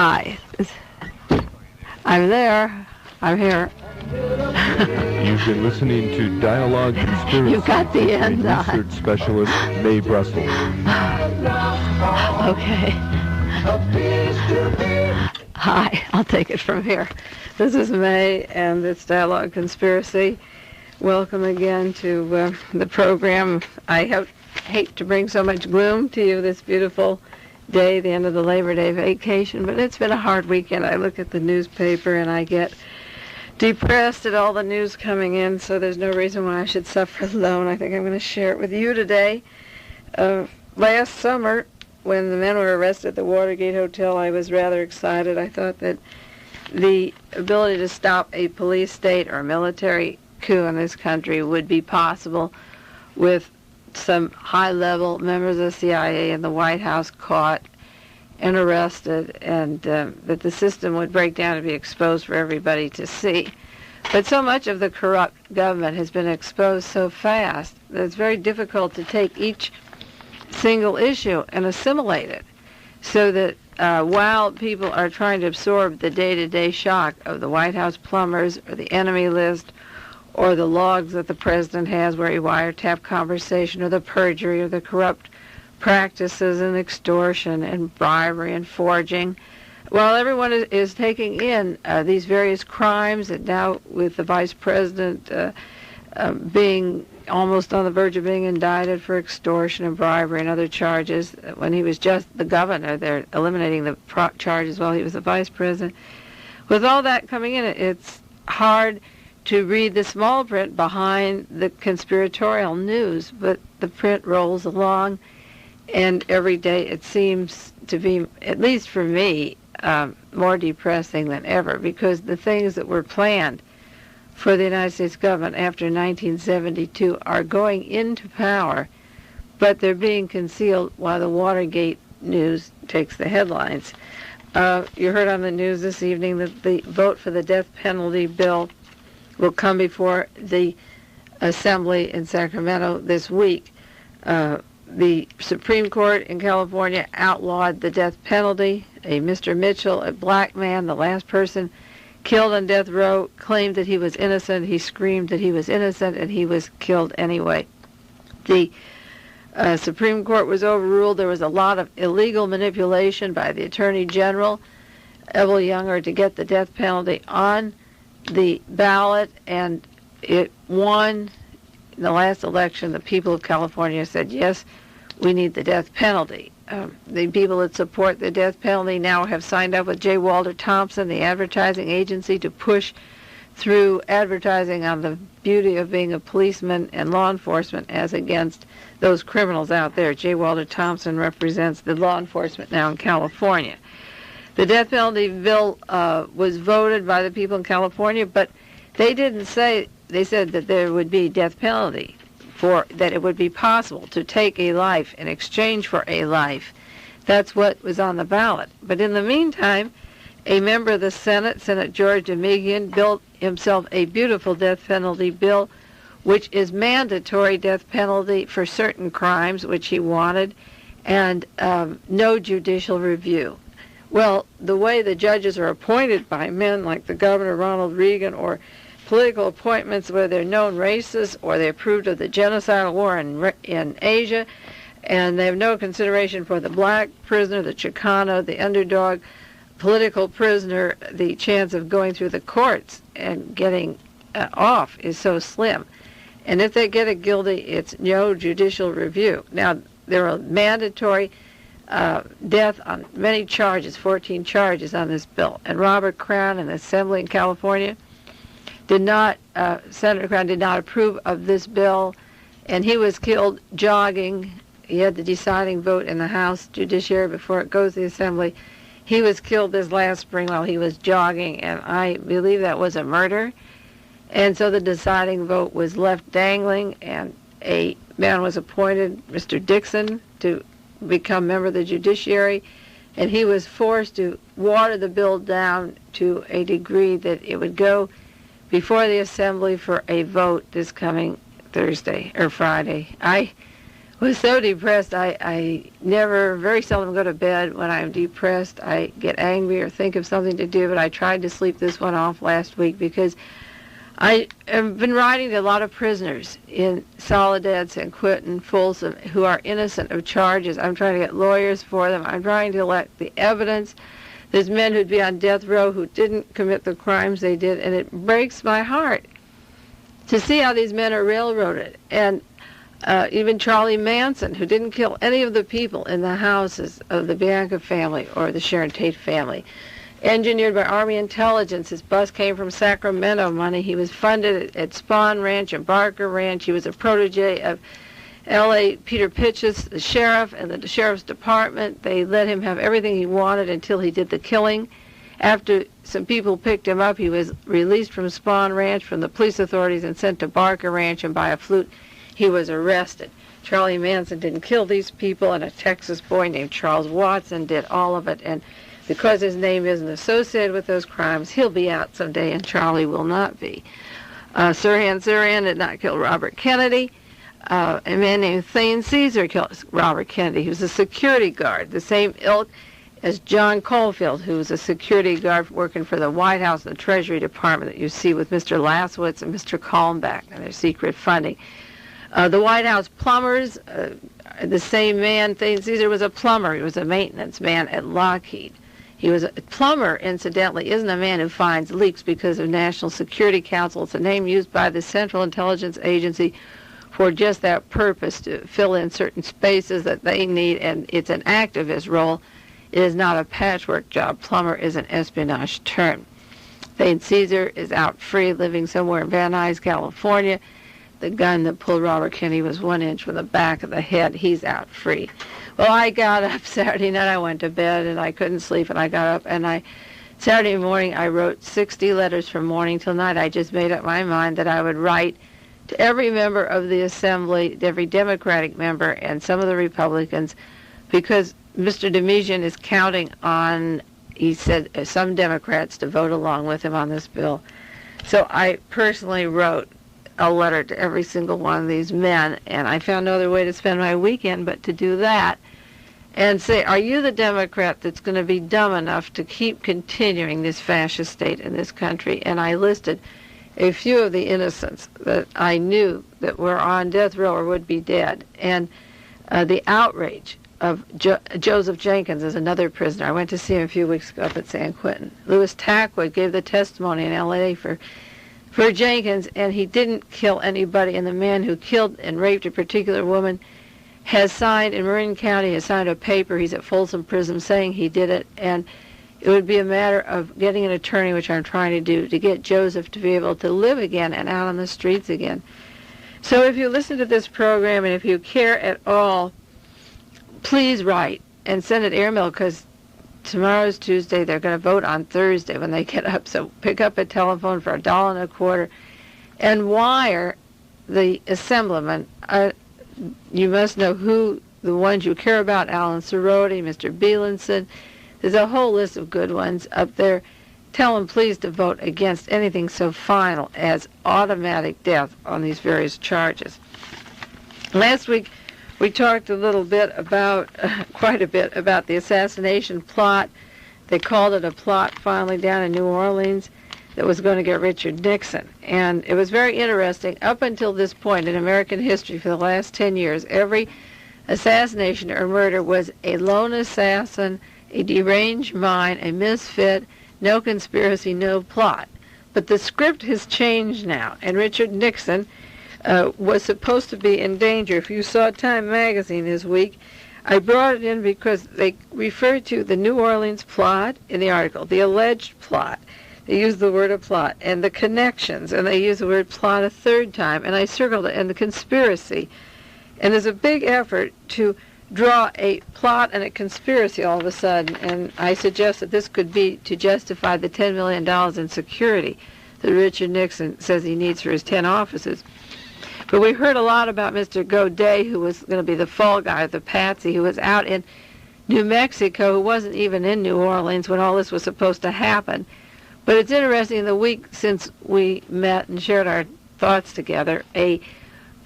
Hi. I'm there. I'm here. You've been listening to Dialogue Conspiracy. You got the end on. Research specialist Mae Brussell. Okay. Hi, I'll take it from here. This is Mae, and it's Dialogue Conspiracy. Welcome again to the program. I hate to bring so much gloom to you this beautiful day, the end of the Labor Day vacation, but it's been a hard weekend. I look at the newspaper and I get depressed at all the news coming in, so there's no reason why I should suffer alone. I think I'm going to share it with you today. Last summer, when the men were arrested at the Watergate Hotel, I was rather excited. I thought that the ability to stop a police state or military coup in this country would be possible with some high-level members of the CIA and the White House caught and arrested, and that the system would break down and be exposed for everybody to see. But so much of the corrupt government has been exposed so fast that it's very difficult to take each single issue and assimilate it, so that while people are trying to absorb the day-to-day shock of the White House plumbers or the enemy list or the logs that the president has where he wiretapped conversation, or the perjury, or the corrupt practices and extortion and bribery and forging, while everyone is taking in these various crimes, and now with the vice president being almost on the verge of being indicted for extortion and bribery and other charges, when he was just the governor, they're eliminating the charges while he was the vice president. With all that coming in, it's hard to read the small print behind the conspiratorial news, but the print rolls along, and every day it seems to be, at least for me, more depressing than ever, because the things that were planned for the United States government after 1972 are going into power, but they're being concealed while the Watergate news takes the headlines. You heard on the news this evening that the vote for the death penalty bill will come before the Assembly in Sacramento this week. The Supreme Court in California outlawed the death penalty. A Mr. Mitchell, a black man, the last person killed on death row, claimed that he was innocent. He screamed that he was innocent, and he was killed anyway. The Supreme Court was overruled. There was a lot of illegal manipulation by the Attorney General, Evel Younger, to get the death penalty on the ballot, and it won. In the last election, the people of California said, yes, we need the death penalty. The people that support the death penalty now have signed up with J. Walter Thompson, the advertising agency, to push through advertising on the beauty of being a policeman and law enforcement as against those criminals out there. J. Walter Thompson represents the law enforcement now in California. The death penalty bill was voted by the people in California, but they didn't say, they said that there would be death penalty, for that it would be possible to take a life in exchange for a life. That's what was on the ballot. But in the meantime, a member of the Senate, Senator George Demigian, built himself a beautiful death penalty bill, which is mandatory death penalty for certain crimes, which he wanted, and no judicial review. Well, the way the judges are appointed by men like the Governor Ronald Reagan, or political appointments where they're known racists, or they approved of the genocidal war in Asia, and they have no consideration for the black prisoner, the Chicano, the underdog, political prisoner, the chance of going through the courts and getting off is so slim. And if they get it guilty, it's no judicial review. Now, there are mandatory death on many charges, 14 charges on this bill. And Robert Crown in the Assembly in California Senator Crown did not approve of this bill, and he was killed jogging. He had the deciding vote in the House Judiciary before it goes to the Assembly. He was killed this last spring while he was jogging, and I believe that was a murder. And so the deciding vote was left dangling, and a man was appointed, Mr. Dixon, to become member of the Judiciary, and he was forced to water the bill down to a degree that it would go before the Assembly for a vote this coming Thursday or Friday. I was so depressed. I never, very seldom go to bed when I'm depressed. I get angry or think of something to do, but I tried to sleep this one off last week because I have been writing to a lot of prisoners in Soledad, San Quentin, Folsom, who are innocent of charges. I'm trying to get lawyers for them. I'm trying to collect the evidence. There's men who'd be on death row who didn't commit the crimes they did, and it breaks my heart to see how these men are railroaded. And even Charlie Manson, who didn't kill any of the people in the houses of the Bianca family or the Sharon Tate family. Engineered by Army intelligence. His bus came from Sacramento money. He was funded at Spawn Ranch and Barker Ranch. He was a protege of L.A. Peter Pitchess, the sheriff, and the sheriff's department. They let him have everything he wanted until he did the killing. After some people picked him up, he was released from Spawn Ranch from the police authorities and sent to Barker Ranch, and by a fluke, he was arrested. Charlie Manson didn't kill these people, and a Texas boy named Charles Watson did all of it, and because his name isn't associated with those crimes, he'll be out someday, and Charlie will not be. Sirhan Sirhan did not kill Robert Kennedy. A man named Thane Caesar killed Robert Kennedy. He was a security guard, the same ilk as John Caulfield, who was a security guard working for the White House and the Treasury Department that you see with Mr. Laswitz and Mr. Kalmbach and their secret funding. The White House plumbers, the same man, Thane Caesar, was a plumber. He was a maintenance man at Lockheed. He was a plumber, incidentally, isn't a man who finds leaks because of National Security Council. It's a name used by the Central Intelligence Agency for just that purpose, to fill in certain spaces that they need, and it's an activist role. It is not a patchwork job. Plumber is an espionage term. Thane Caesar is out free, living somewhere in Van Nuys, California. The gun that pulled Robert Kennedy was 1 inch from the back of the head. He's out free. Well, I got up Saturday night. I went to bed, and I couldn't sleep, and I got up, and Saturday morning, I wrote 60 letters from morning till night. I just made up my mind that I would write to every member of the Assembly, every Democratic member, and some of the Republicans, because Mr. Demesian is counting on, he said, some Democrats to vote along with him on this bill. So I personally wrote a letter to every single one of these men, and I found no other way to spend my weekend but to do that and say, are you the Democrat that's going to be dumb enough to keep continuing this fascist state in this country? And I listed a few of the innocents that I knew that were on death row or would be dead. And the outrage of Joseph Jenkins is another prisoner. I went to see him a few weeks ago up at San Quentin. Louis Tackwood gave the testimony in L.A. for Jenkins, and he didn't kill anybody. And the man who killed and raped a particular woman has signed, in Marin County, has signed a paper. He's at Folsom Prison saying he did it. And it would be a matter of getting an attorney, which I'm trying to do, to get Joseph to be able to live again and out on the streets again. So if you listen to this program, and if you care at all, please write and send it airmail, because tomorrow's Tuesday. They're going to vote on Thursday when they get up. So pick up a telephone for $1.25 and wire the assemblymen. You must know who the ones you care about: Alan Cerroti, Mr. Bielenson. There's a whole list of good ones up there. Tell them please to vote against anything so final as automatic death on these various charges. Last week we talked a little bit about, quite a bit, about the assassination plot. They called it a plot finally down in New Orleans that was going to get Richard Nixon. And it was very interesting. Up until this point in American history for the last 10 years, every assassination or murder was a lone assassin, a deranged mind, a misfit, no conspiracy, no plot. But the script has changed now, and Richard Nixon was supposed to be in danger. If you saw Time magazine this week, I brought it in because they referred to the New Orleans plot in the article, the alleged plot. They used the word a plot, and the connections, and they used the word plot a third time, and I circled it, and the conspiracy. And there's a big effort to draw a plot and a conspiracy all of a sudden, and I suggest that this could be to justify the $10 million in security that Richard Nixon says he needs for his 10 offices. But we heard a lot about Mr. Godet, who was going to be the fall guy, the patsy, who was out in New Mexico, who wasn't even in New Orleans when all this was supposed to happen. But it's interesting, in the week since we met and shared our thoughts together, a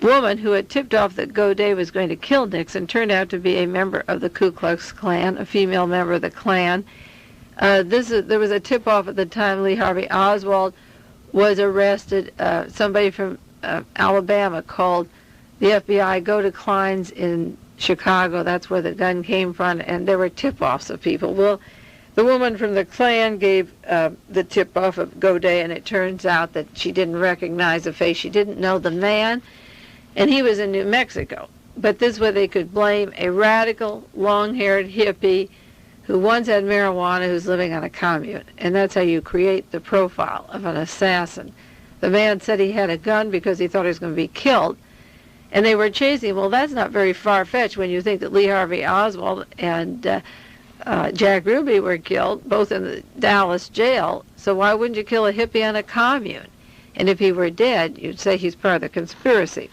woman who had tipped off that Godet was going to kill Nixon turned out to be a member of the Ku Klux Klan, a female member of the Klan. There was a tip-off at the time Lee Harvey Oswald was arrested. Somebody from Alabama called the FBI, go to Klein's in Chicago. That's where the gun came from, and there were tip-offs of people. Well, the woman from the Klan gave the tip-off of Godet, and it turns out that she didn't recognize the face. She didn't know the man, and he was in New Mexico. But this way they could blame a radical, long-haired hippie who once had marijuana, who's living on a commune. And that's how you create the profile of an assassin. The man said he had a gun because he thought he was going to be killed, and they were chasing him. Well, that's not very far-fetched when you think that Lee Harvey Oswald and Jack Ruby were killed, both in the Dallas jail. So why wouldn't you kill a hippie on a commune? And if he were dead, you'd say he's part of the conspiracy.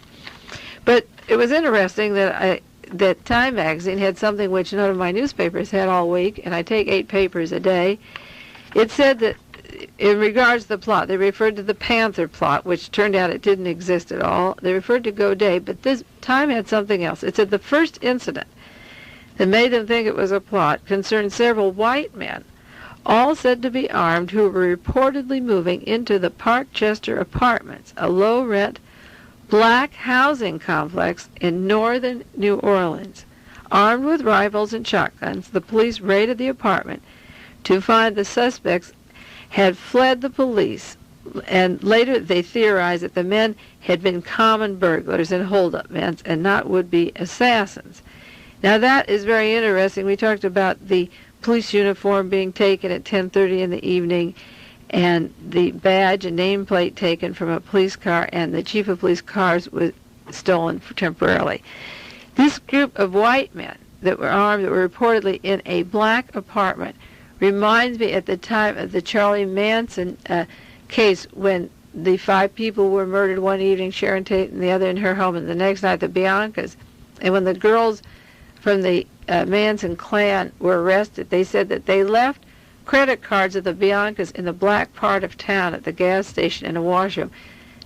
But it was interesting that Time magazine had something which none of my newspapers had all week, and I take 8 papers a day. It said that in regards to the plot, they referred to the Panther plot, which turned out it didn't exist at all. They referred to Godet, but this Time had something else. It said the first incident that made them think it was a plot concerned several white men, all said to be armed, who were reportedly moving into the Parkchester Apartments, a low-rent black housing complex in northern New Orleans. Armed with rifles and shotguns, the police raided the apartment to find the suspects had fled the police, and later they theorized that the men had been common burglars and hold-up men and not would-be assassins. Now that is very interesting. We talked about the police uniform being taken at 10:30 in the evening, and the badge and nameplate taken from a police car, and the chief of police cars was stolen temporarily. This group of white men that were armed, that were reportedly in a black apartment, reminds me at the time of the Charlie Manson case, when the 5 people were murdered one evening, Sharon Tate and the other in her home, and the next night the Biancas. And when the girls from the Manson clan were arrested, they said that they left credit cards of the Biancas in the black part of town at the gas station in a washroom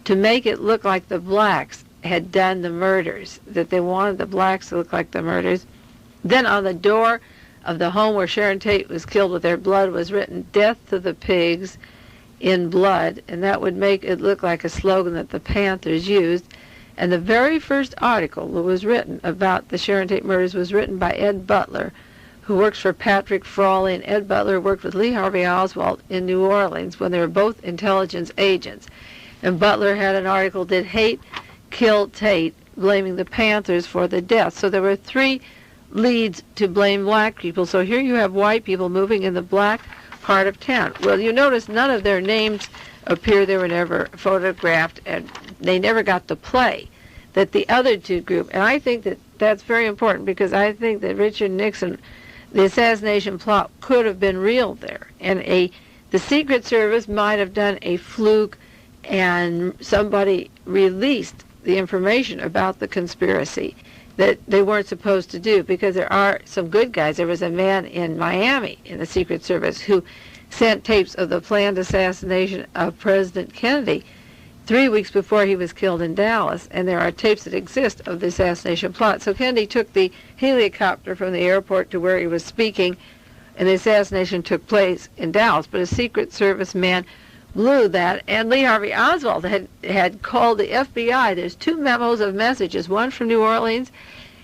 to make it look like the blacks had done the murders, that they wanted the blacks to look like the murders. Then on the door of the home where Sharon Tate was killed with their blood was written, "Death to the pigs," in blood, and that would make it look like a slogan that the Panthers used. And the very first article that was written about the Sharon Tate murders was written by Ed Butler, who works for Patrick Frawley, and Ed Butler worked with Lee Harvey Oswald in New Orleans when they were both intelligence agents. And Butler had an article, "Did Hate Kill Tate?" blaming the Panthers for the death. So there were 3 leads to blame black people. So here you have white people moving in the black part of town. Well, you notice none of their names appear. They were never photographed, and they never got to play that the other 2 group. And I think that that's very important, because I think that Richard Nixon, the assassination plot, could have been real there, and the Secret Service might have done a fluke, and somebody released the information about the conspiracy that they weren't supposed to do, because there are some good guys. There was a man in Miami in the Secret Service who sent tapes of the planned assassination of President Kennedy 3 weeks before he was killed in Dallas, and there are tapes that exist of the assassination plot. So Kennedy took the helicopter from the airport to where he was speaking, and the assassination took place in Dallas, but a Secret Service man blew that, and Lee Harvey Oswald had called the FBI. There's 2 memos of messages, one from New Orleans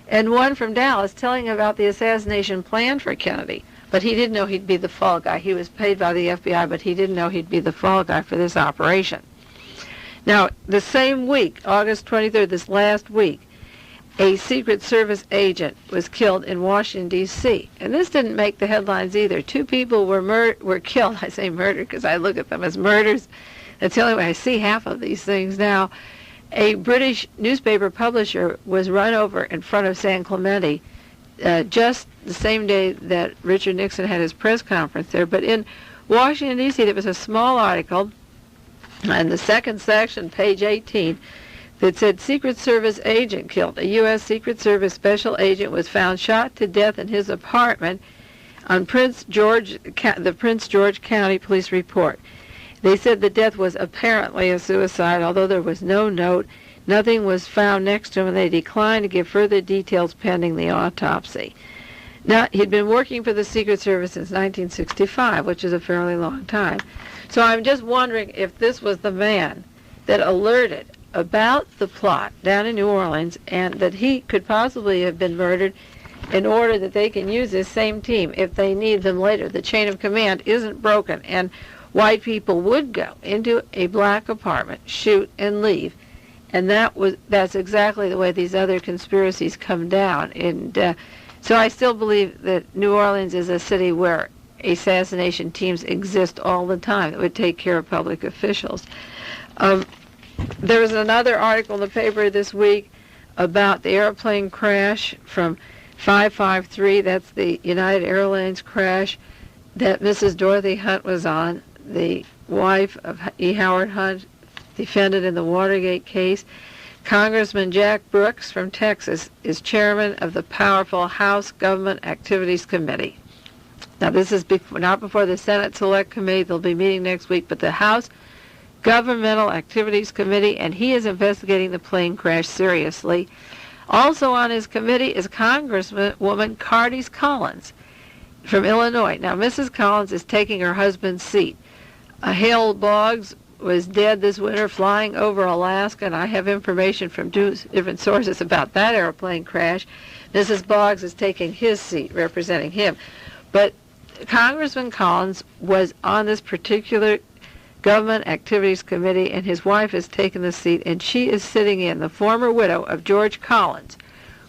and one from Dallas, telling about the assassination plan for Kennedy. But he didn't know he'd be the fall guy. He was paid by the FBI, but he didn't know he'd be the fall guy for this operation. Now, the same week, August 23rd, this last week, a Secret Service agent was killed in Washington, D.C. And this didn't make the headlines either. 2 people were killed. I say murdered because I look at them as murders. That's the only way I see half of these things now. A British newspaper publisher was run over in front of San Clemente just the same day that Richard Nixon had his press conference there. But in Washington, D.C., there was a small article in the second section, page 18, that said Secret Service agent killed. A U.S. Secret Service special agent was found shot to death in his apartment on the Prince George County Police report. They said the death was apparently a suicide, although there was no note. Nothing was found next to him, and they declined to give further details pending the autopsy. Now, he'd been working for the Secret Service since 1965, which is a fairly long time. So I'm just wondering if this was the man that alerted about the plot down in New Orleans, and that he could possibly have been murdered in order that they can use this same team if they need them later. The chain of command isn't broken, and white people would go into a black apartment, shoot, and leave. And that's exactly the way these other conspiracies come down. And so I still believe that New Orleans is a city where assassination teams exist all the time that would take care of public officials. There was another article in the paper this week about the airplane crash from 553, that's the United Airlines crash that Mrs. Dorothy Hunt was on, the wife of E. Howard Hunt, defendant in the Watergate case. Congressman Jack Brooks from Texas is chairman of the powerful House Government Activities Committee. Now, this is not before the Senate Select Committee. They'll be meeting next week, but the House Governmental Activities Committee, and he is investigating the plane crash seriously. Also on his committee is Congresswoman Cardis Collins from Illinois. Now, Mrs. Collins is taking her husband's seat. Hale Boggs was dead this winter flying over Alaska, and I have information from two different sources about that airplane crash. Mrs. Boggs is taking his seat, representing him. But Congressman Collins was on this particular Government Activities Committee, and his wife has taken the seat, and she is sitting in. The former widow of George Collins,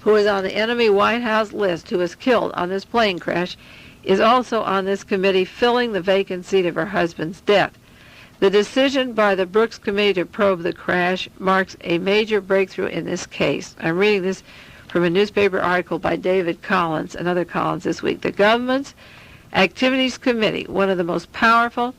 who was on the enemy White House list, who was killed on this plane crash, is also on this committee, filling the vacant seat of her husband's death. The decision by the Brooks Committee to probe the crash marks a major breakthrough in this case. I'm reading this from a newspaper article by David Collins, another Collins this week. The Government's Activities Committee, one of the most powerful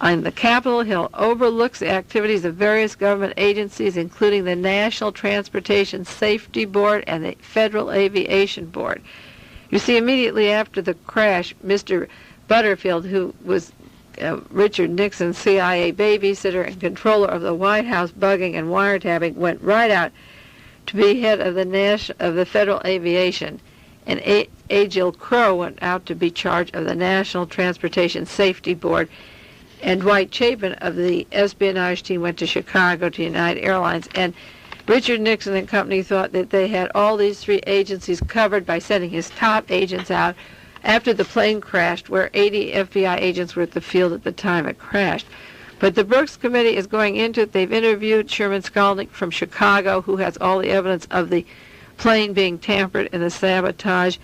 on the Capitol Hill, overlooks the activities of various government agencies, including the National Transportation Safety Board and the Federal Aviation Board. You see, immediately after the crash, Mr. Butterfield, who was Richard Nixon's CIA babysitter and controller of the White House bugging and wiretapping, went right out to be head of the Federal Aviation, and A. Jill Crow went out to be charge of the National Transportation Safety Board, and Dwight Chapin of the espionage team went to Chicago to United Airlines. And Richard Nixon and company thought that they had all these three agencies covered by sending his top agents out after the plane crashed, where 80 FBI agents were at the field at the time it crashed. But the Brooks Committee is going into it. They've interviewed Sherman Skolnick from Chicago, who has all the evidence of the plane being tampered and the sabotage.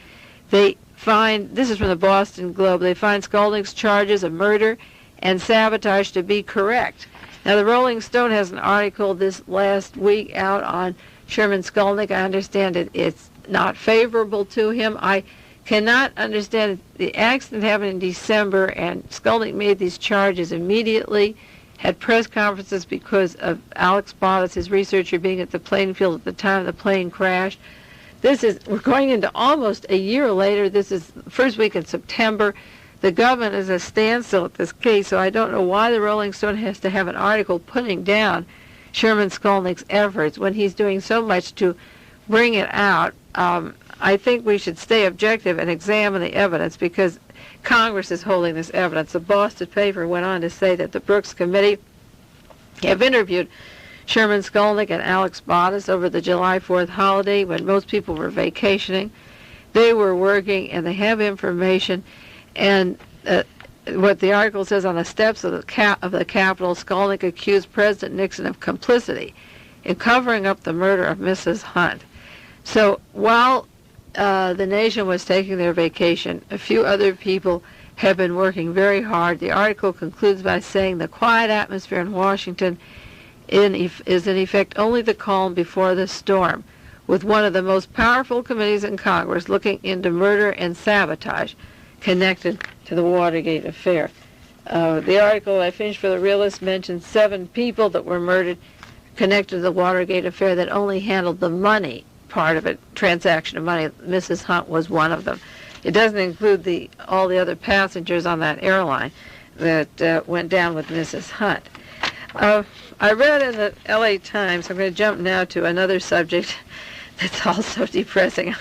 They find, this is from the Boston Globe, they find Skolnick's charges of murder and sabotage to be correct. Now, the Rolling Stone has an article this last week out on Sherman Skolnick. I understand it's not favorable to him. I cannot understand it. The accident happened in December, and Skolnick made these charges immediately, had press conferences because of Alex Bottas, his researcher, being at the plane field at the time the plane crashed. We're going into almost a year later. This is the first week in September. The government is a standstill at this case, so I don't know why the Rolling Stone has to have an article putting down Sherman Skolnick's efforts when he's doing so much to bring it out. I think we should stay objective and examine the evidence, because Congress is holding this evidence. The Boston paper went on to say that the Brooks Committee have interviewed Sherman Skolnick and Alex Bottas over the July 4th holiday when most people were vacationing. They were working, and they have information. And what the article says, on the steps of the Capitol, Skolnick accused President Nixon of complicity in covering up the murder of Mrs. Hunt. So while the nation was taking their vacation, a few other people have been working very hard. The article concludes by saying the quiet atmosphere in Washington is in effect only the calm before the storm, with one of the most powerful committees in Congress looking into murder and sabotage connected to the Watergate affair. The article I finished for the Realist mentioned 7 people that were murdered connected to the Watergate affair that only handled the money part of it, transaction of money. Mrs. Hunt was one of them. It doesn't include all the other passengers on that airline that went down with Mrs. Hunt. I read in the LA Times, I'm going to jump now to another subject that's also depressing.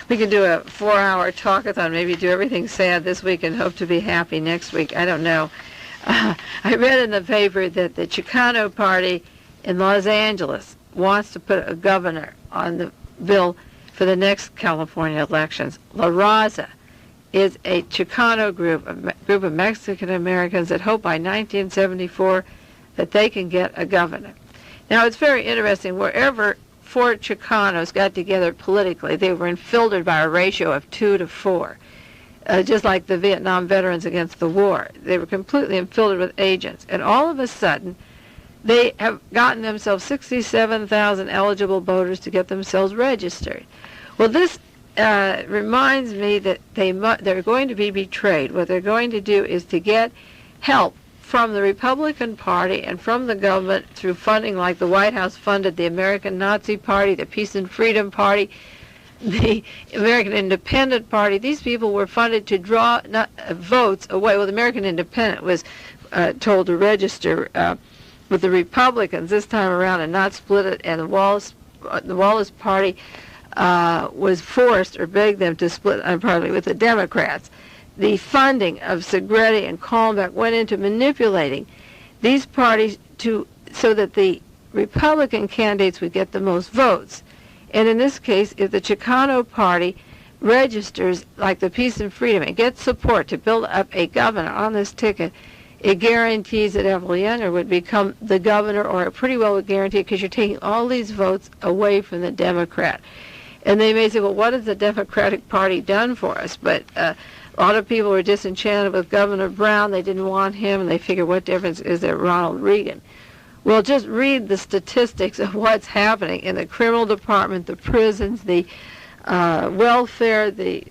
We can do a 4-hour talkathon, maybe do everything sad this week and hope to be happy next week. I don't know. I read in the paper that the Chicano Party in Los Angeles wants to put a governor on the bill for the next California elections. La Raza is a Chicano group of Mexican Americans that hope by 1974 that they can get a governor. Now, it's very interesting. Wherever 4 Chicanos got together politically, they were infiltrated by a ratio of 2 to 4, just like the Vietnam veterans against the war. They were completely infiltrated with agents. And all of a sudden, they have gotten themselves 67,000 eligible voters to get themselves registered. Well, this reminds me that they're going to be betrayed. What they're going to do is to get help from the Republican Party and from the government through funding like the White House funded the American Nazi Party, the Peace and Freedom Party, the American Independent Party. These people were funded to draw votes away. Well, the American Independent was told to register with the Republicans this time around and not split it, and the Wallace Party was forced or begged them to split partly with the Democrats. The funding of Segretti and Kalmbach went into manipulating these parties so that the Republican candidates would get the most votes. And in this case, if the Chicano Party registers like the Peace and Freedom and gets support to build up a governor on this ticket, it guarantees that Evelyn Younger would become the governor, or it pretty well would guarantee it, because you're taking all these votes away from the Democrat. And they may say, well, what has the Democratic Party done for us? But a lot of people were disenchanted with Governor Brown. They didn't want him, and they figure, what difference is there, Ronald Reagan? Well, just read the statistics of what's happening in the criminal department, the prisons, the welfare, the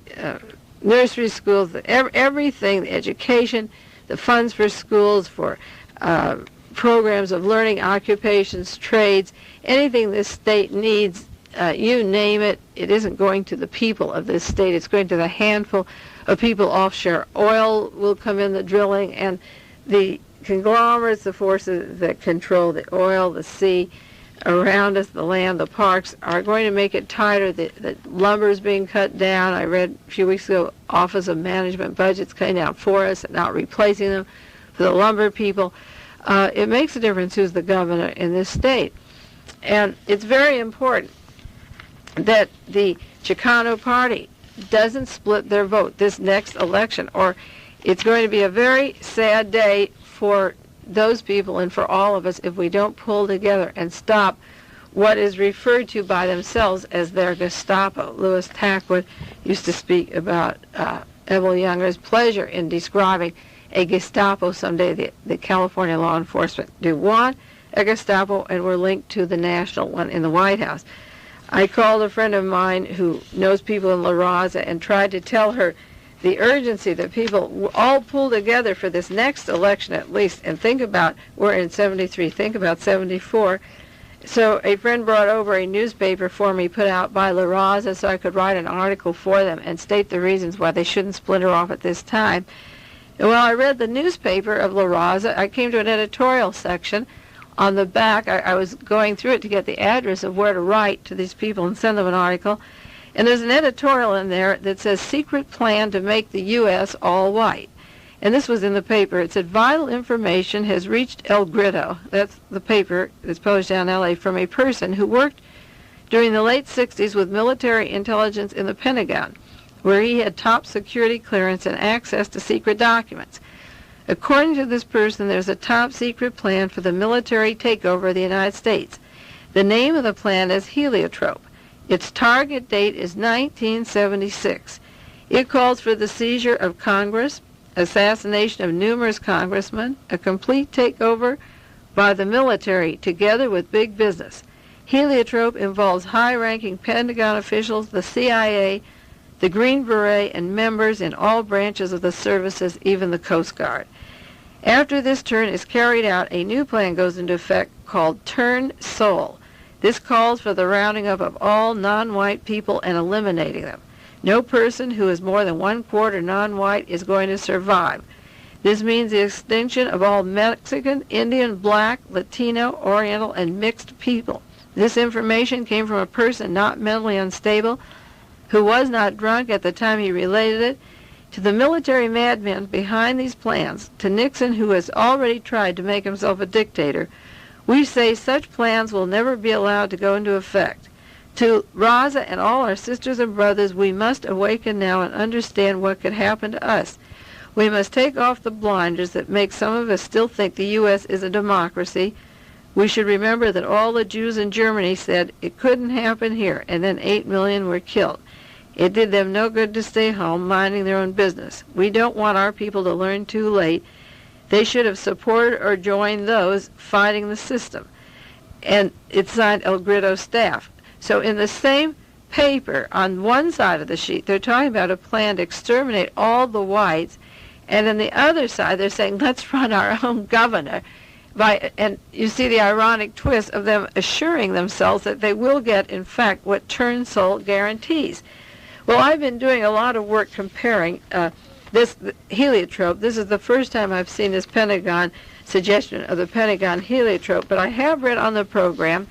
nursery schools, everything, the education, the funds for schools, for programs of learning, occupations, trades, anything this state needs. You name it, it isn't going to the people of this state. It's going to the handful of people offshore. Oil will come in, the drilling, and the conglomerates, the forces that control the oil, the sea around us, the land, the parks, are going to make it tighter. The lumber is being cut down. I read a few weeks ago, Office of Management budgets cutting down forests and not replacing them for the lumber people. It makes a difference who's the governor in this state. And it's very important that the Chicano Party doesn't split their vote this next election, or it's going to be a very sad day for those people and for all of us if we don't pull together and stop what is referred to by themselves as their Gestapo. Louis Tackwood used to speak about Evelyn Younger's pleasure in describing a Gestapo someday. The California law enforcement do want a Gestapo, and we're linked to the national one in the White House. I called a friend of mine who knows people in La Raza and tried to tell her the urgency that people all pull together for this next election at least, and think about, we're in 73, think about 74. So a friend brought over a newspaper for me put out by La Raza so I could write an article for them and state the reasons why they shouldn't splinter off at this time. And while I read the newspaper of La Raza, I came to an editorial section. On the back, I was going through it to get the address of where to write to these people and send them an article. And there's an editorial in there that says, secret plan to make the U.S. all white. And this was in the paper. It said, vital information has reached El Grito, that's the paper that's published down in L.A., from a person who worked during the late 60s with military intelligence in the Pentagon, where he had top security clearance and access to secret documents. According to this person, there's a top-secret plan for the military takeover of the United States. The name of the plan is Heliotrope. Its target date is 1976. It calls for the seizure of Congress, assassination of numerous congressmen, a complete takeover by the military together with big business. Heliotrope involves high-ranking Pentagon officials, the CIA, the Green Beret, and members in all branches of the services, even the Coast Guard. After this turn is carried out, a new plan goes into effect called Turn Sol. This calls for the rounding up of all non-white people and eliminating them. No person who is more than 1/4 non-white is going to survive. This means the extinction of all Mexican, Indian, Black, Latino, Oriental, and mixed people. This information came from a person not mentally unstable, who was not drunk at the time he related it, to the military madmen behind these plans, to Nixon, who has already tried to make himself a dictator. We say such plans will never be allowed to go into effect. To Raza and all our sisters and brothers, we must awaken now and understand what could happen to us. We must take off the blinders that make some of us still think the U.S. is a democracy. We should remember that all the Jews in Germany said it couldn't happen here, and then 8 million were killed. It did them no good to stay home minding their own business. We don't want our people to learn too late. They should have supported or joined those fighting the system. And it's signed El Grito staff. So in the same paper, on one side of the sheet, they're talking about a plan to exterminate all the whites, and on the other side, they're saying, let's run our own governor. And you see the ironic twist of them assuring themselves that they will get, in fact, what Turnbull guarantees. Well, I've been doing a lot of work comparing this heliotrope. This is the first time I've seen this Pentagon suggestion of the Pentagon heliotrope, but I have read on the program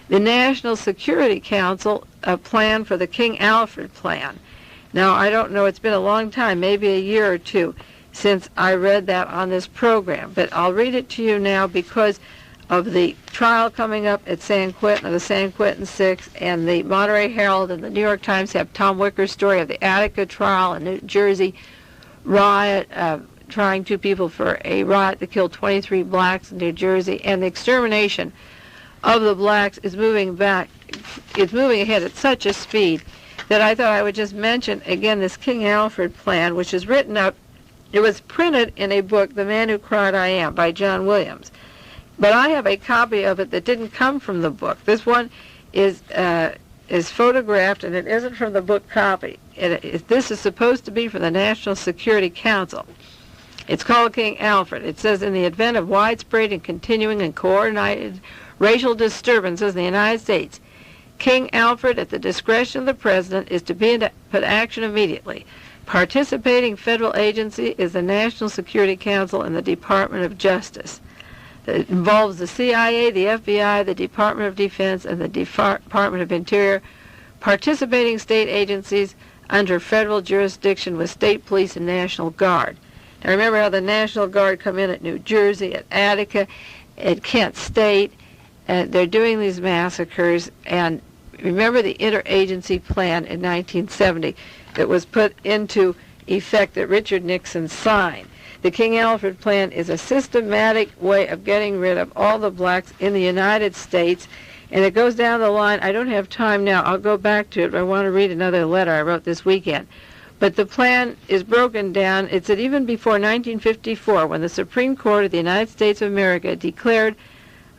the National Security Council plan for the King Alfred plan. Now, I don't know, it's been a long time, maybe a year or two, since I read that on this program. But I'll read it to you now because of the trial coming up at San Quentin, of the San Quentin Six, and the Monterey Herald and the New York Times have Tom Wicker's story of the Attica trial in New Jersey, riot, trying 2 people for a riot that killed 23 blacks in New Jersey, and the extermination of the blacks is moving back. It's moving ahead at such a speed that I thought I would just mention again this King Alfred plan, which is written up. It was printed in a book, The Man Who Cried I Am, by John Williams. But I have a copy of it that didn't come from the book. This one is photographed, and it isn't from the book copy. This is supposed to be from the National Security Council. It's called King Alfred. It says, in the event of widespread and continuing and coordinated racial disturbances in the United States, King Alfred, at the discretion of the President, is to be put action immediately. Participating federal agency is the National Security Council and the Department of Justice. It involves the CIA, the FBI, the Department of Defense, and the Department of Interior. Participating state agencies under federal jurisdiction with state police and National Guard. Now remember how the National Guard come in at New Jersey, at Attica, at Kent State, and they're doing these massacres. And remember the interagency plan in 1970 that was put into effect that Richard Nixon signed. The King Alfred plan is a systematic way of getting rid of all the blacks in the United States, and it goes down the line. I don't have time now. I'll go back to it, but I want to read another letter I wrote this weekend. But the plan is broken down. It's that even before 1954, when the Supreme Court of the United States of America declared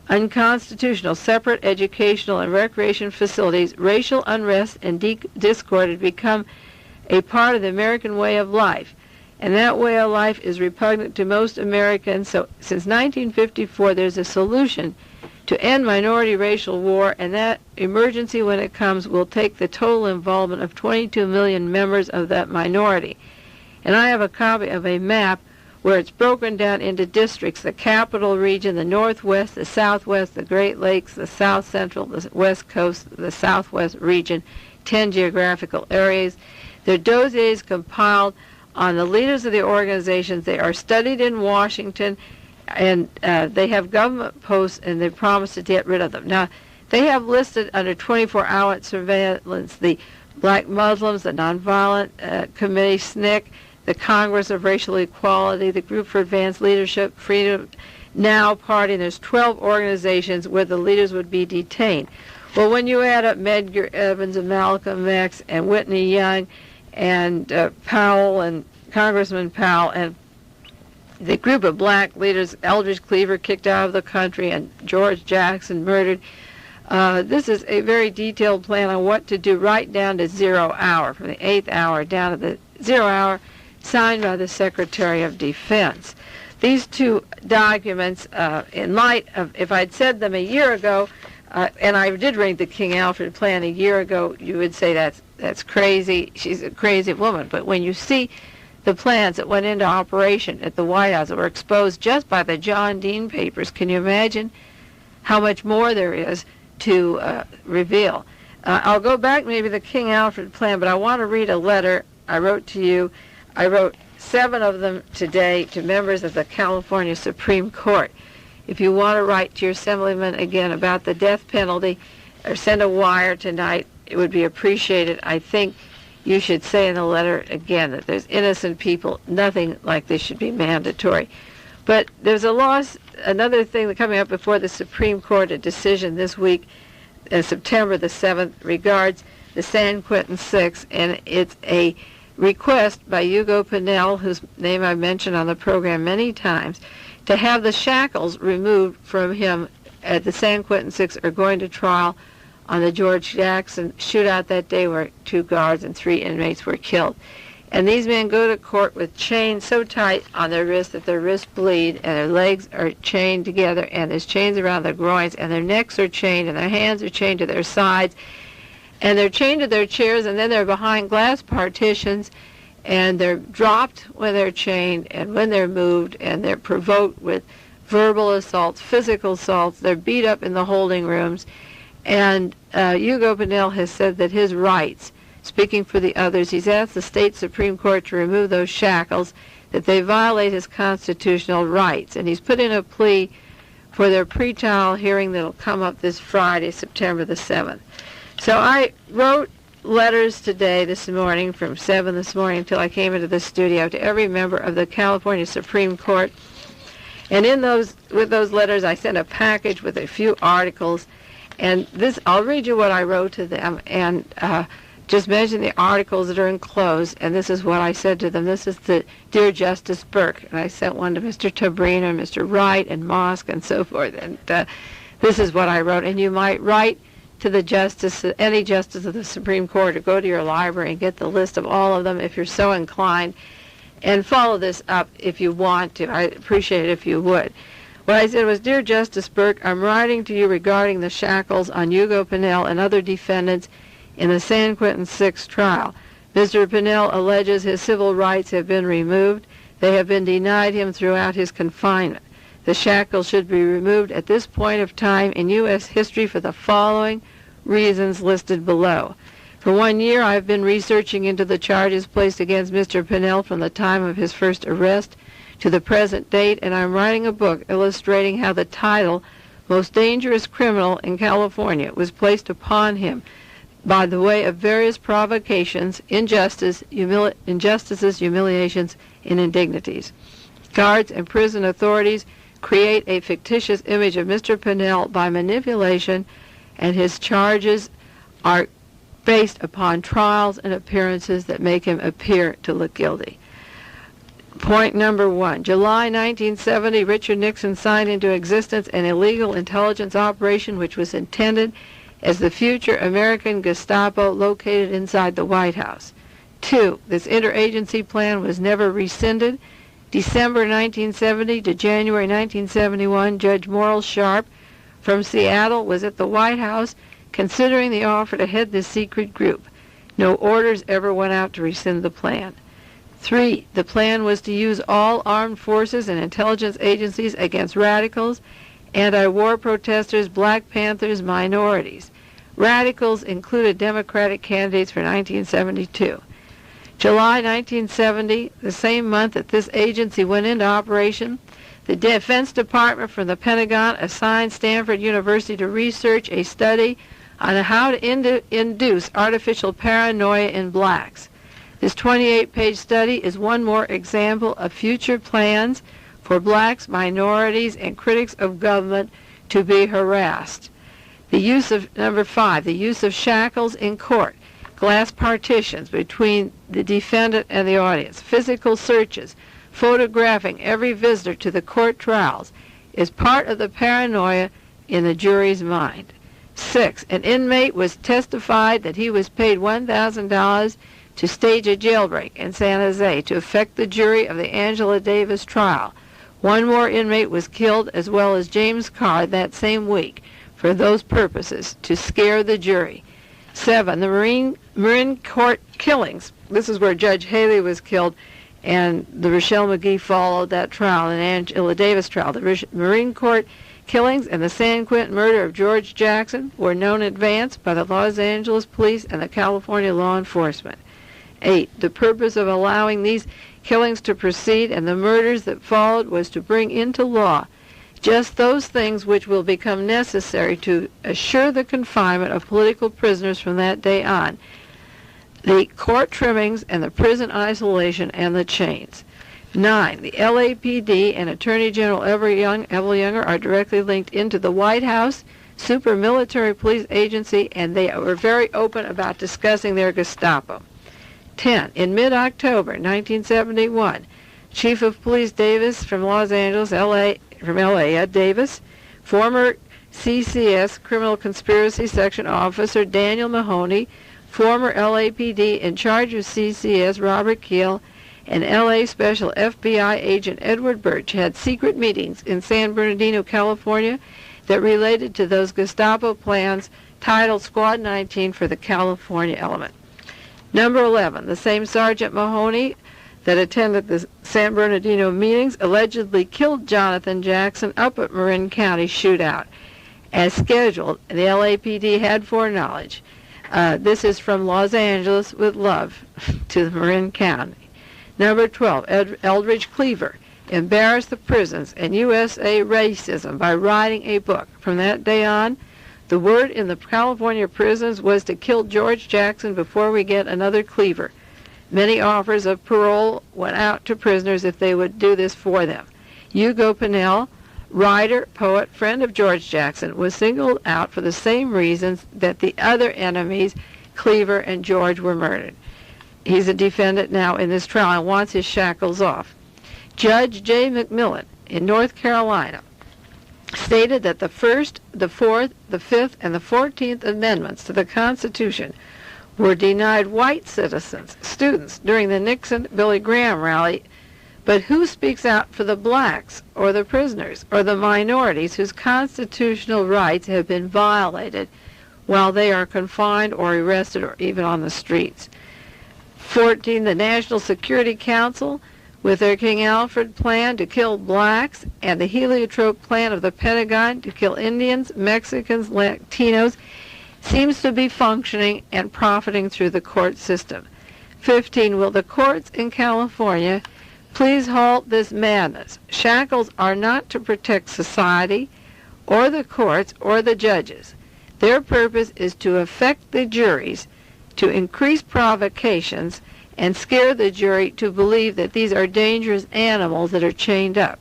unconstitutional separate educational and recreation facilities, racial unrest and discord had become a part of the American way of life. And that way of life is repugnant to most Americans. So since 1954, there's a solution to end minority racial war, and that emergency, when it comes, will take the total involvement of 22 million members of that minority. And I have a copy of a map where it's broken down into districts: the Capital Region, the Northwest, the Southwest, the Great Lakes, the South Central, the West Coast, the Southwest Region, 10 geographical areas. Their dossiers compiled on the leaders of the organizations. They are studied in Washington, and they have government posts, and they promise to get rid of them. Now, they have listed under 24-hour surveillance the Black Muslims, the Nonviolent Committee, SNCC, the Congress of Racial Equality, the Group for Advanced Leadership, Freedom Now Party, and there's 12 organizations where the leaders would be detained. Well, when you add up Medgar Evers and Malcolm X and Whitney Young and Powell and Congressman Powell and the group of black leaders, Eldridge Cleaver kicked out of the country and George Jackson murdered, this is a very detailed plan on what to do right down to 0 hour, from the 8th hour down to the 0 hour, signed by the Secretary of Defense. These two documents, in light of, if I'd said them a year ago, and I did read the King Alfred plan a year ago, you would say that's crazy. She's a crazy woman. But when you see the plans that went into operation at the White House that were exposed just by the John Dean papers. Can you imagine how much more there is to reveal? I'll go back maybe to the King Alfred plan, but I want to read a letter I wrote to you. I wrote 7 of them today to members of the California Supreme Court. If you want to write to your assemblyman again about the death penalty or send a wire tonight, it would be appreciated. I think you should say in the letter again that there's innocent people. Nothing like this should be mandatory. But there's another thing coming up before the Supreme Court, a decision this week, September the 7th, regards the San Quentin Six, and it's a request by Hugo Pinell, whose name I mentioned on the program many times, to have the shackles removed from him at the San Quentin Six are going to trial on the George Jackson shootout that day where 2 guards and 3 inmates were killed. And these men go to court with chains so tight on their wrists that their wrists bleed, and their legs are chained together, and there's chains around their groins, and their necks are chained, and their hands are chained to their sides, and they're chained to their chairs, and then they're behind glass partitions, and they're dropped when they're chained and when they're moved, and they're provoked with verbal assaults, physical assaults. They're beat up in the holding rooms. And Hugo Pinell has said that his rights, speaking for the others, he's asked the state Supreme Court to remove those shackles, that they violate his constitutional rights. And he's put in a plea for their pretrial hearing that will come up this Friday, September the 7th. So I wrote letters today, this morning, from 7 this morning until I came into the studio, to every member of the California Supreme Court. And with those letters, I sent a package with a few articles. And I'll read you what I wrote to them, and just mention the articles that are enclosed. And this is what I said to them. This is the Dear Justice Burke. And I sent one to Mr. Tabrina and Mr. Wright and Mosk and so forth. And this is what I wrote. And you might write to the justice, any justice of the Supreme Court, or go to your library and get the list of all of them if you're so inclined, and follow this up if you want to. I'd appreciate it if you would. What I said was, Dear Justice Burke, I'm writing to you regarding the shackles on Hugo Pinell and other defendants in the San Quentin Six trial. Mr. Pinell alleges his civil rights have been removed. They have been denied him throughout his confinement. The shackles should be removed at this point of time in U.S. history for the following reasons listed below. For 1 year, I've been researching into the charges placed against Mr. Pinell from the time of his first arrest to the present date, and I'm writing a book illustrating how the title, Most Dangerous Criminal in California, was placed upon him by the way of various provocations, injustices, humiliations, and indignities. Guards and prison authorities create a fictitious image of Mr. Pinell by manipulation, and his charges are based upon trials and appearances that make him appear to look guilty. Point number 1. July 1970, Richard Nixon signed into existence an illegal intelligence operation which was intended as the future American Gestapo located inside the White House. 2. This interagency plan was never rescinded. December 1970 to January 1971, Judge Morrill Sharp from Seattle was at the White House considering the offer to head this secret group. No orders ever went out to rescind the plan. 3. The plan was to use all armed forces and intelligence agencies against radicals, anti-war protesters, Black Panthers, minorities. Radicals included Democratic candidates for 1972. July 1970, the same month that this agency went into operation, the Defense Department from the Pentagon assigned Stanford University to research a study on how to induce artificial paranoia in blacks. This 28-page study is one more example of future plans for blacks, minorities, and critics of government to be harassed. Number 5, the use of shackles in court, glass partitions between the defendant and the audience, physical searches, photographing every visitor to the court trials is part of the paranoia in the jury's mind. 6, an inmate was testified that he was paid $1,000 to stage a jailbreak in San Jose to affect the jury of the Angela Davis trial. One more inmate was killed, as well as James Carr, that same week, for those purposes, to scare the jury. 7, the Marine Court killings. This is where Judge Haley was killed, and the Rochelle McGee followed that trial, and Angela Davis trial. The Marine Court killings and the San Quentin murder of George Jackson were known in advance by the Los Angeles police and the California law enforcement. 8. The purpose of allowing these killings to proceed and the murders that followed was to bring into law just those things which will become necessary to assure the confinement of political prisoners from that day on: the court trimmings and the prison isolation and the chains. 9. The LAPD and Attorney General Evel Younger are directly linked into the White House super military police agency, and they were very open about discussing their Gestapo. 10. In mid-October 1971, Chief of Police Davis from Los Angeles, LA, Davis, former CCS Criminal Conspiracy Section Officer Daniel Mahoney, former LAPD in charge of CCS Robert Keel, and LA Special FBI Agent Edward Birch had secret meetings in San Bernardino, California that related to those Gestapo plans titled Squad 19 for the California element. Number 11, the same Sergeant Mahoney that attended the San Bernardino meetings allegedly killed Jonathan Jackson up at Marin County shootout. As scheduled, the LAPD had foreknowledge. This is from Los Angeles with love to Marin County. Number 12, Eldridge Cleaver embarrassed the prisons and USA racism by writing a book. From that day on, the word in the California prisons was to kill George Jackson before we get another Cleaver. Many offers of parole went out to prisoners if they would do this for them. Hugo Pinnell, writer, poet, friend of George Jackson, was singled out for the same reasons that the other enemies, Cleaver and George, were murdered. He's a defendant now in this trial and wants his shackles off. Judge J. McMillan in North Carolina stated that the First, the Fourth, the Fifth, and the 14th Amendments to the Constitution were denied white citizens, students, during the Nixon-Billy Graham rally, but who speaks out for the blacks or the prisoners or the minorities whose constitutional rights have been violated while they are confined or arrested or even on the streets? 14, the National Security Council, with their King Alfred plan to kill blacks and the Heliotrope plan of the Pentagon to kill Indians, Mexicans, Latinos, seems to be functioning and profiting through the court system. 15, will the courts in California please halt this madness? Shackles are not to protect society or the courts or the judges. Their purpose is to affect the juries, to increase provocations, and scare the jury to believe that these are dangerous animals that are chained up.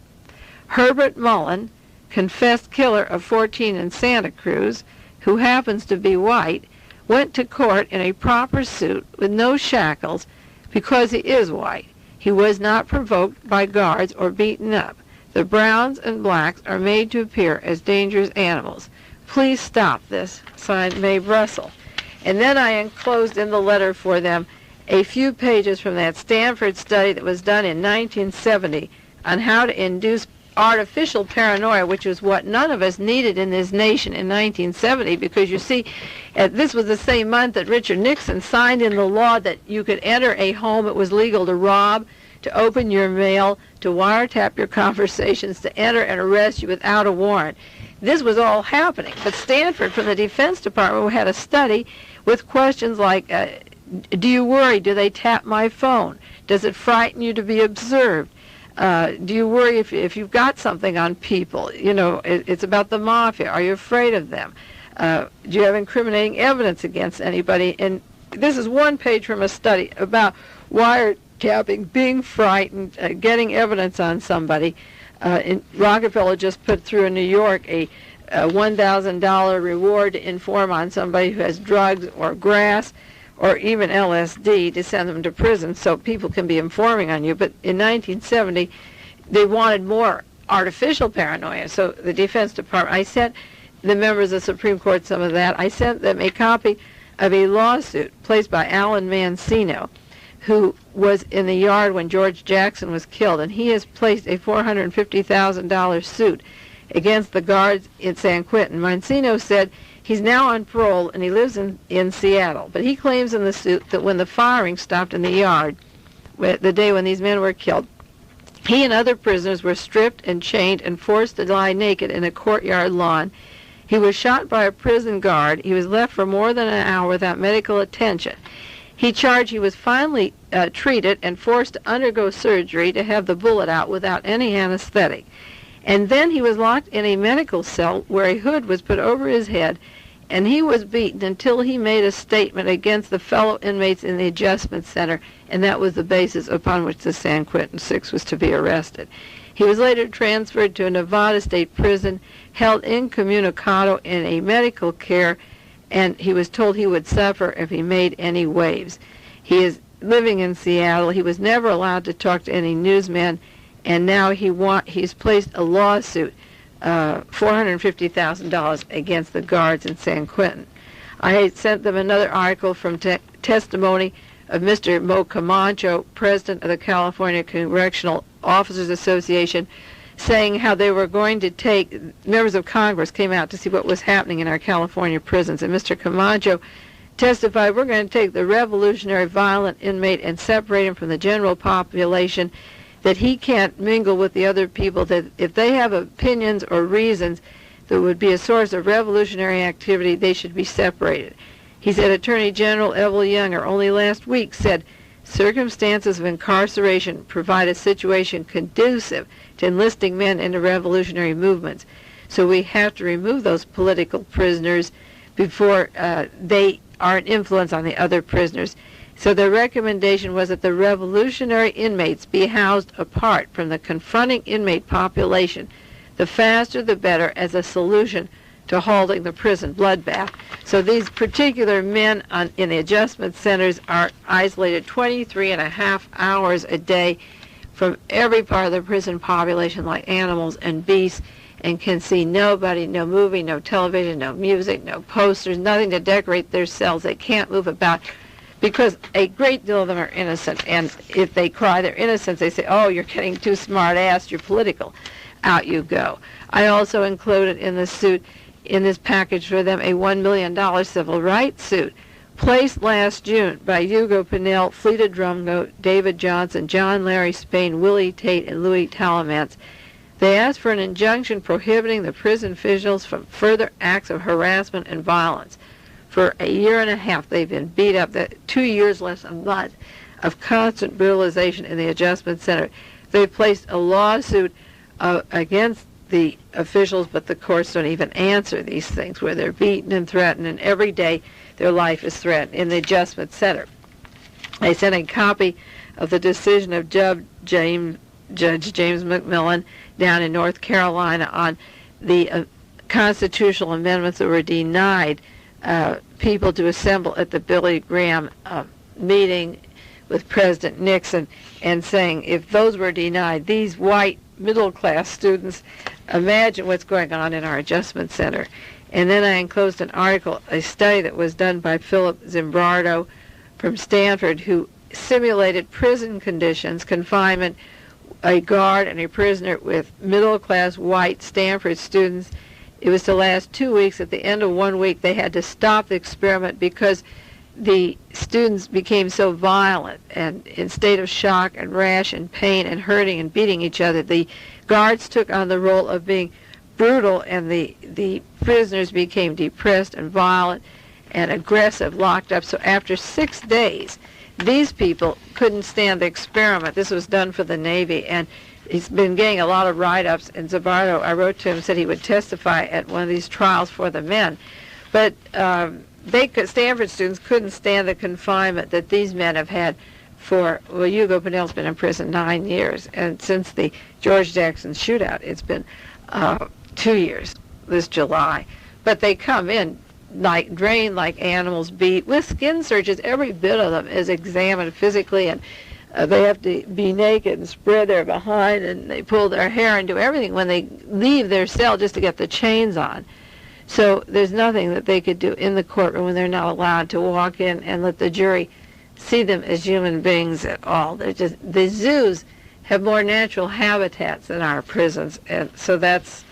Herbert Mullen, confessed killer of 14 in Santa Cruz, who happens to be white, went to court in a proper suit with no shackles because he is white. He was not provoked by guards or beaten up. The browns and blacks are made to appear as dangerous animals. Please stop this. Signed, Mae Brussell. And then I enclosed in the letter for them a few pages from that Stanford study that was done in 1970 on how to induce artificial paranoia, which was what none of us needed in this nation in 1970, because you see, this was the same month that Richard Nixon signed in the law that you could enter a home. It was legal to rob, to open your mail, to wiretap your conversations, to enter and arrest you without a warrant. This was all happening. But Stanford, from the Defense Department, had a study with questions like, do you worry? Do they tap my phone? Does it frighten you to be observed? Do you worry if you've got something on people? You know, it's about the mafia. Are you afraid of them? Do you have incriminating evidence against anybody? And this is one page from a study about wiretapping, being frightened, getting evidence on somebody. Rockefeller just put through in New York a $1,000 reward to inform on somebody who has drugs or grass or even LSD to send them to prison so people can be informing on you. But in 1970, they wanted more artificial paranoia. So the Defense Department, I sent the members of the Supreme Court some of that. I sent them a copy of a lawsuit placed by Alan Mancino, who was in the yard when George Jackson was killed, and he has placed a $450,000 suit against the guards in San Quentin. Mancino said he's now on parole and he lives in Seattle, but he claims in the suit that when the firing stopped in the yard, the day when these men were killed. He and other prisoners were stripped and chained and forced to lie naked in a courtyard lawn. He was shot by a prison guard. He was left for more than an hour without medical attention. He charged he was finally treated and forced to undergo surgery to have the bullet out without any anesthetic. And then he was locked in a medical cell where a hood was put over his head, and he was beaten until he made a statement against the fellow inmates in the adjustment center, and that was the basis upon which the San Quentin Six was to be arrested. He was later transferred to a Nevada state prison, held incommunicado in a medical care, and he was told he would suffer if he made any waves. He is living in Seattle. He was never allowed to talk to any newsmen, and now he's placed a lawsuit, $450,000 against the guards in San Quentin. I sent them another article from testimony of Mr. Mo Camacho, president of the California Correctional Officers Association, saying how they were going to take, members of Congress came out to see what was happening in our California prisons, and Mr. Camacho testified, we're going to take the revolutionary violent inmate and separate him from the general population, that he can't mingle with the other people, that if they have opinions or reasons that would be a source of revolutionary activity, they should be separated. He said Attorney General Evel Younger only last week said circumstances of incarceration provide a situation conducive to enlisting men into revolutionary movements. So we have to remove those political prisoners before they are an influence on the other prisoners. So the recommendation was that the revolutionary inmates be housed apart from the confronting inmate population, the faster the better, as a solution to halting the prison bloodbath. So these particular men in the adjustment centers are isolated 23 and a half hours a day from every part of the prison population like animals and beasts, and can see nobody, no movie, no television, no music, no posters, nothing to decorate their cells. They can't move about because a great deal of them are innocent, and if they cry their innocence, they say, oh, you're getting too smart-assed, you're political. Out you go. I also included in the suit, in this package for them, a $1 million civil rights suit placed last June by Hugo Pinnell, Fleta Drumgo, David Johnson, John Larry Spain, Willie Tate, and Louis Talamance. They asked for an injunction prohibiting the prison officials from further acts of harassment and violence. For a year and a half, they've been beat up. 2 years less a month of constant brutalization in the adjustment center. They've placed a lawsuit against the officials, but the courts don't even answer these things, where they're beaten and threatened, and every day their life is threatened in the adjustment center. I sent a copy of the decision of Judge James McMillan down in North Carolina on the constitutional amendments that were denied people to assemble at the Billy Graham meeting with President Nixon, and saying if those were denied, these white middle-class students, imagine what's going on in our adjustment center. And then I enclosed an article, a study that was done by Philip Zimbardo from Stanford, who simulated prison conditions, confinement, a guard and a prisoner with middle-class white Stanford students. It was to last 2 weeks. At the end of 1 week, they had to stop the experiment because the students became so violent and in state of shock and rash and pain and hurting and beating each other. The guards took on the role of being brutal, and the prisoners became depressed and violent and aggressive, locked up. So after 6 days, these people couldn't stand the experiment. This was done for the Navy, and he's been getting a lot of write-ups. And Zimbardo, I wrote to him, said he would testify at one of these trials for the men. But Stanford students couldn't stand the confinement that these men have had for, well, Hugo Pinnell's been in prison 9 years, and since the George Jackson shootout, it's been 2 years this July. But they come in like drained like animals, beat with skin searches. Every bit of them is examined physically, and they have to be naked and spread their behind, and they pull their hair and do everything when they leave their cell just to get the chains on. So there's nothing that they could do in the courtroom when they're not allowed to walk in and let the jury see them as human beings at all. They're just, the zoos have more natural habitats than our prisons, and so that's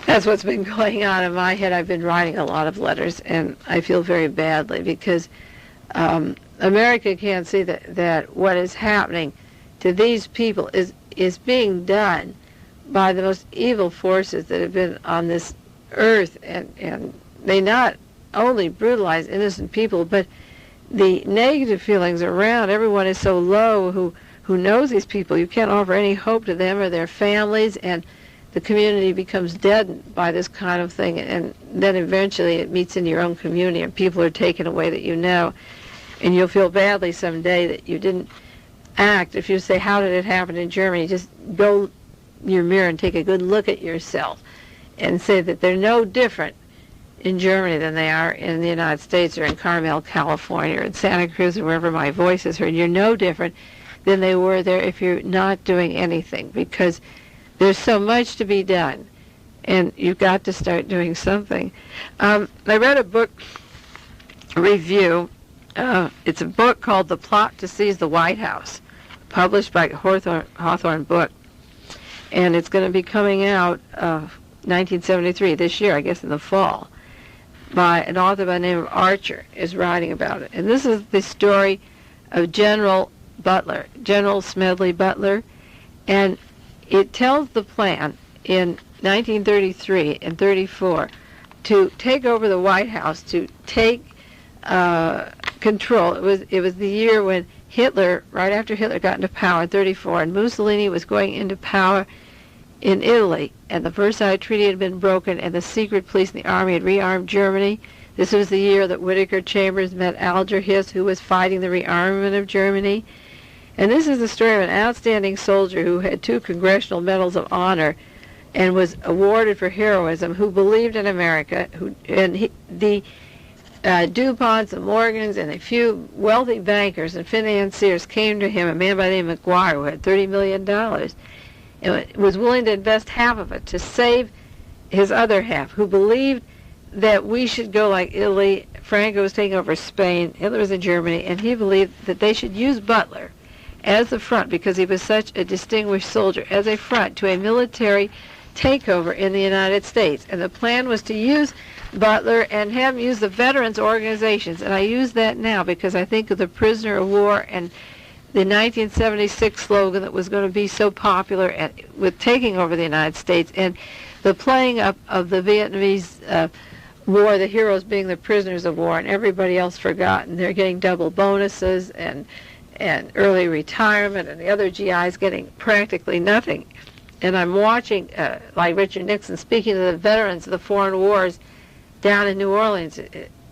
what's been going on in my head. I've been writing a lot of letters, and I feel very badly because America can't see that what is happening to these people is being done by the most evil forces that have been on this earth, and they not only brutalize innocent people, but the negative feelings around everyone is so low who knows these people. You can't offer any hope to them or their families, and the community becomes deadened by this kind of thing, and then eventually it meets in your own community and people are taken away that you know, and you'll feel badly someday that you didn't act. If you say, how did it happen in Germany, just go your mirror and take a good look at yourself and say that they're no different in Germany than they are in the United States or in Carmel, California, or in Santa Cruz, or wherever my voice is heard. You're no different than they were there if you're not doing anything, because there's so much to be done, and you've got to start doing something. I read a book review. It's a book called The Plot to Seize the White House, published by Hawthorne Book, and it's going to be coming out 1973, this year, I guess in the fall, by an author by the name of Archer is writing about it. And this is the story of General Smedley Butler, and it tells the plan in 1933 and 34 to take over the White House, to take control. It was the year when Hitler, right after Hitler got into power in 34, and Mussolini was going into power in Italy, and the Versailles Treaty had been broken, and the secret police and the army had rearmed Germany. This was the year that Whittaker Chambers met Alger Hiss, who was fighting the rearmament of Germany. And this is the story of an outstanding soldier who had 2 Congressional Medals of Honor and was awarded for heroism, who believed in America, the DuPonts and Morgans and a few wealthy bankers and financiers came to him, a man by the name of McGuire, who had $30 million, and was willing to invest half of it to save his other half, who believed that we should go like Italy. Franco was taking over Spain, Hitler was in Germany, and he believed that they should use Butler as the front, because he was such a distinguished soldier, as a front to a military takeover in the United States. And the plan was to use Butler and have him use the veterans organizations. And I use that now because I think of the prisoner of war and the 1976 slogan that was going to be so popular with taking over the United States, and the playing up of the Vietnamese war, the heroes being the prisoners of war and everybody else forgotten. They're getting double bonuses and early retirement, and the other GIs getting practically nothing. And I'm watching, like Richard Nixon speaking to the veterans of the foreign wars down in New Orleans,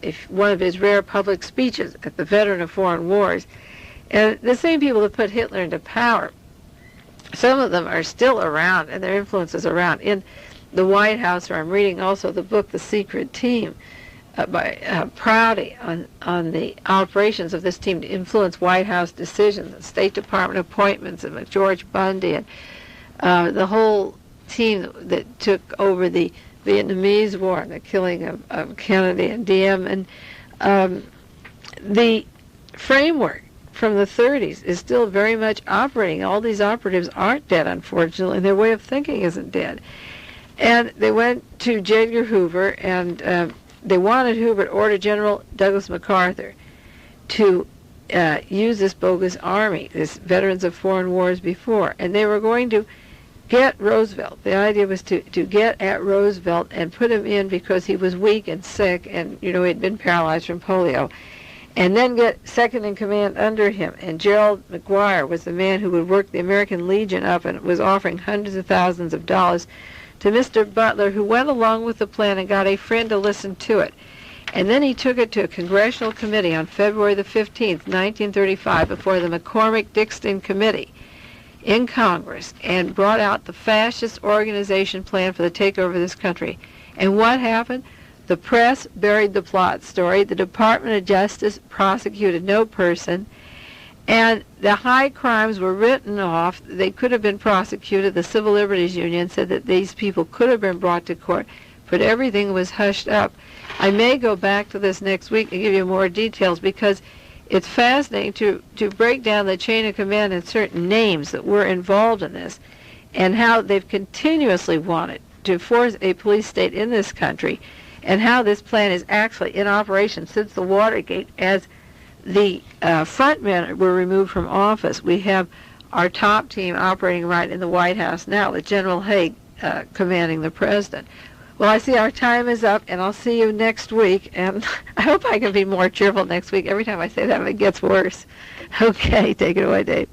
if one of his rare public speeches at the Veteran of Foreign Wars. And the same people that put Hitler into power, some of them are still around, and their influence is around. In the White House, where I'm reading also the book The Secret Team by Prouty on the operations of this team to influence White House decisions and State Department appointments, and George Bundy, and the whole team that took over the Vietnamese War and the killing of Kennedy and Diem. And the framework from the 30s is still very much operating. All these operatives aren't dead, unfortunately, and their way of thinking isn't dead. And they went to J. Edgar Hoover, and they wanted Hoover to order General Douglas MacArthur to use this bogus army, this veterans of foreign wars before. And they were going to get Roosevelt. The idea was to get at Roosevelt and put him in because he was weak and sick, and, you know, he had been paralyzed from polio. And then get second in command under him. And Gerald McGuire was the man who would work the American Legion up and was offering hundreds of thousands of dollars to Mr. Butler, who went along with the plan and got a friend to listen to it. And then he took it to a congressional committee on February the 15th, 1935, before the McCormick-Dixon Committee in Congress, and brought out the fascist organization plan for the takeover of this country. And what happened? The press buried the plot story. The Department of Justice prosecuted no person. And the high crimes were written off. They could have been prosecuted. The Civil Liberties Union said that these people could have been brought to court, but everything was hushed up. I may go back to this next week and give you more details, because it's fascinating to break down the chain of command and certain names that were involved in this, and how they've continuously wanted to force a police state in this country, and how this plan is actually in operation since the Watergate, as the front men were removed from office. We have our top team operating right in the White House now, with General Haig commanding the president. Well, I see our time is up, and I'll see you next week, and I hope I can be more cheerful next week. Every time I say that, it gets worse. Okay, take it away, Dave.